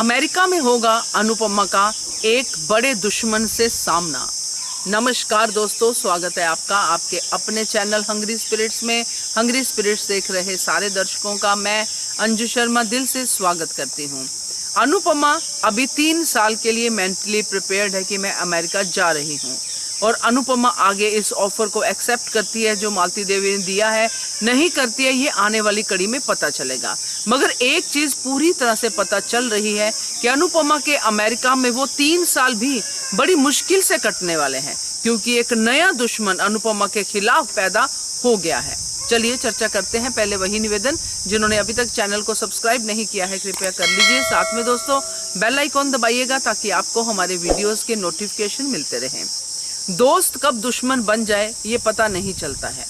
America में होगा अनुपमा का एक बड़े दुश्मन से सामना। नमस्कार दोस्तों, स्वागत है आपका आपके अपने चैनल हंग्री स्पिरिट्स में। हंग्री स्पिरिट्स देख रहे सारे दर्शकों का मैं अंजू शर्मा दिल से स्वागत करती हूँ। अनुपमा अभी 3 साल के लिए मेंटली प्रिपेयर्ड है कि मैं अमेरिका जा रही हूँ और अनुपमा आगे इस ऑफर को एक्सेप्ट करती है जो मालती देवी ने दिया है, नहीं करती है, ये आने वाली कड़ी में पता चलेगा। मगर एक चीज पूरी तरह से पता चल रही है कि अनुपमा के अमेरिका में वो 3 साल भी बड़ी मुश्किल से कटने वाले हैं, क्योंकि एक नया दुश्मन अनुपमा के खिलाफ पैदा हो गया है। चलिए चर्चा करते हैं। पहले वही निवेदन, जिन्होंने अभी तक चैनल को सब्सक्राइब नहीं किया है कृपया कर लीजिए। साथ में दोस्तों बेल आइकॉन दबाइएगा ताकि आपको हमारे वीडियोस के नोटिफिकेशन मिलते रहें। दोस्त कब दुश्मन बन जाए ये पता नहीं चलता है,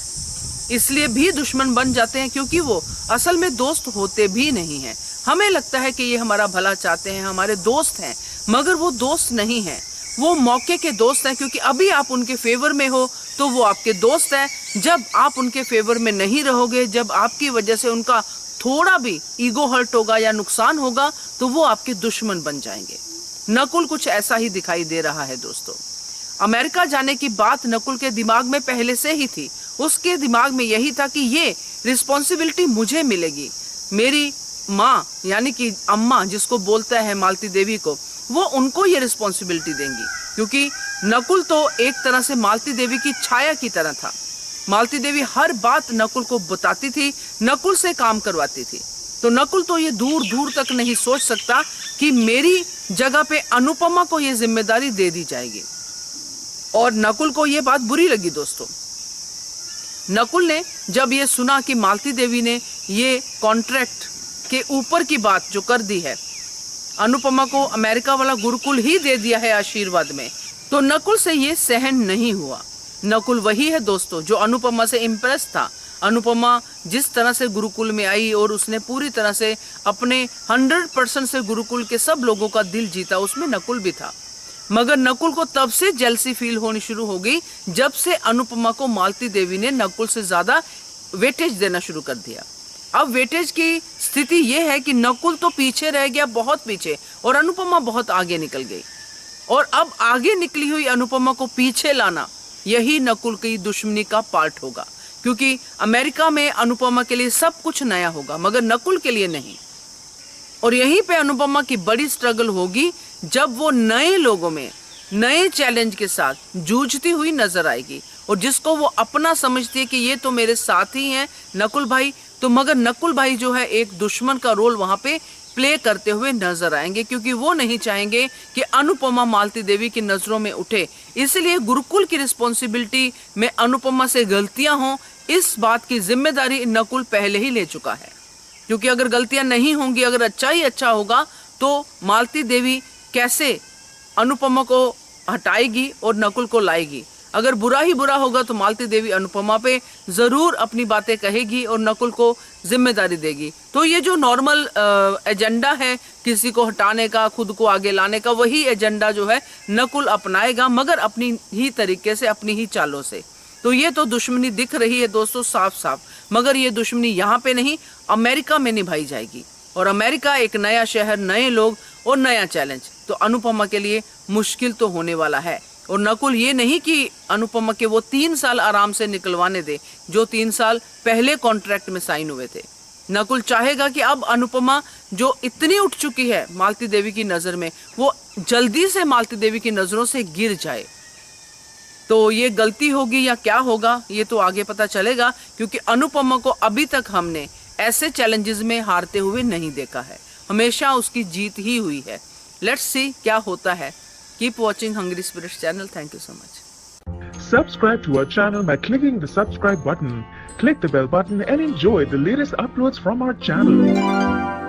इसलिए भी दुश्मन बन जाते हैं क्योंकि वो असल में दोस्त होते भी नहीं हैं। हमें लगता है कि ये हमारा भला चाहते हैं, हमारे दोस्त हैं, मगर वो दोस्त नहीं हैं, वो मौके के दोस्त हैं। क्योंकि अभी आप उनके फेवर में हो तो वो आपके दोस्त हैं, जब आप उनके फेवर में नहीं रहोगे, जब आपकी वजह से उनका थोड़ा भी ईगो हर्ट होगा या नुकसान होगा तो वो आपके दुश्मन बन जाएंगे। नकुल कुछ ऐसा ही दिखाई दे रहा है दोस्तों। अमेरिका जाने की बात नकुल के दिमाग में पहले से ही थी। उसके दिमाग में यही था कि ये रिस्पॉन्सिबिलिटी मुझे मिलेगी, मेरी माँ यानी कि अम्मा जिसको बोलता है मालती देवी को, वो उनको ये रिस्पॉन्सिबिलिटी देंगी। क्योंकि नकुल तो एक तरह से मालती देवी की छाया की तरह था। मालती देवी हर बात नकुल को बताती थी, नकुल से काम करवाती थी। तो नकुल तो ये दूर दूर तक नहीं सोच सकता कि मेरी जगह पे अनुपमा को ये जिम्मेदारी दे दी जाएगी। और नकुल को ये बात बुरी लगी दोस्तों। नकुल ने जब ये सुना कि मालती देवी ने ये कॉन्ट्रैक्ट के ऊपर की बात जो कर दी है, अनुपमा को अमेरिका वाला गुरुकुल ही दे दिया है आशीर्वाद में, तो नकुल से ये सहन नहीं हुआ। नकुल वही है दोस्तों जो अनुपमा से इम्प्रेस था। अनुपमा जिस तरह से गुरुकुल में आई और उसने पूरी तरह से अपने 100% से गुरुकुल के सब लोगों का दिल जीता, उसमें नकुल भी था। मगर नकुल को तब से जेलसी फील होनी शुरू हो गई जब से अनुपमा को मालती देवी ने नकुल से ज्यादा वेटेज देना शुरू कर दिया। अब वेटेज की स्थिति यह है कि नकुल तो पीछे रह गया, बहुत पीछे, और अनुपमा बहुत आगे निकल गई। और अब आगे निकली हुई अनुपमा को पीछे लाना यही नकुल की दुश्मनी का पार्ट होगा। क्योंकि अमेरिका में अनुपमा के लिए सब कुछ नया होगा मगर नकुल के लिए नहीं। और यहीं पे अनुपमा की बड़ी स्ट्रगल होगी जब वो नए लोगों में नए चैलेंज के साथ जूझती हुई नजर आएगी, और जिसको वो अपना समझती है कि ये तो मेरे साथ ही हैं नकुल भाई, तो मगर नकुल भाई जो है एक दुश्मन का रोल वहां पे प्ले करते हुए नजर आएंगे। क्योंकि वो नहीं चाहेंगे कि अनुपमा मालती देवी की नजरों में उठे, इसलिए गुरुकुल की रिस्पॉन्सिबिलिटी में अनुपमा से गलतियां हों, इस बात की जिम्मेदारी नकुल पहले ही ले चुका है। क्योंकि अगर गलतियां नहीं होंगी, अगर अच्छा ही अच्छा होगा, तो मालती देवी कैसे अनुपमा को हटाएगी और नकुल को लाएगी। अगर बुरा ही बुरा होगा तो मालती देवी अनुपमा पे जरूर अपनी बातें कहेगी और नकुल को जिम्मेदारी देगी। तो ये जो नॉर्मल एजेंडा है किसी को हटाने का, खुद को आगे लाने का, वही एजेंडा जो है नकुल अपनाएगा, मगर अपनी ही तरीके से, अपनी ही चालों से। तो ये तो दुश्मनी दिख रही है दोस्तों साफ साफ, मगर ये दुश्मनी यहाँ पे नहीं, अमेरिका में निभाई जाएगी। और अमेरिका एक नया शहर, नए लोग और नया चैलेंज, तो अनुपमा के लिए मुश्किल तो होने वाला है। और नकुल ये नहीं कि अनुपमा के वो 3 साल आराम से निकलवाने दे जो 3 साल पहले कॉन्ट्रैक्ट में साइन हुए थे। नकुल चाहेगा कि अब अनुपमा जो इतनी उठ चुकी है मालती देवी की नजर में, वो जल्दी से मालती देवी की नजरों से गिर जाए। तो ये गलती होगी या क्या होगा ये तो आगे पता चलेगा, क्योंकि अनुपमा को अभी तक हमने ऐसे चैलेंजेस में हारते हुए नहीं देखा है, हमेशा उसकी जीत ही हुई है। लेट्स सी क्या होता है। Keep watching hungry spirits channel. Thank you so much. Subscribe to our channel by clicking the subscribe button. Click the bell button and enjoy the latest uploads from our channel.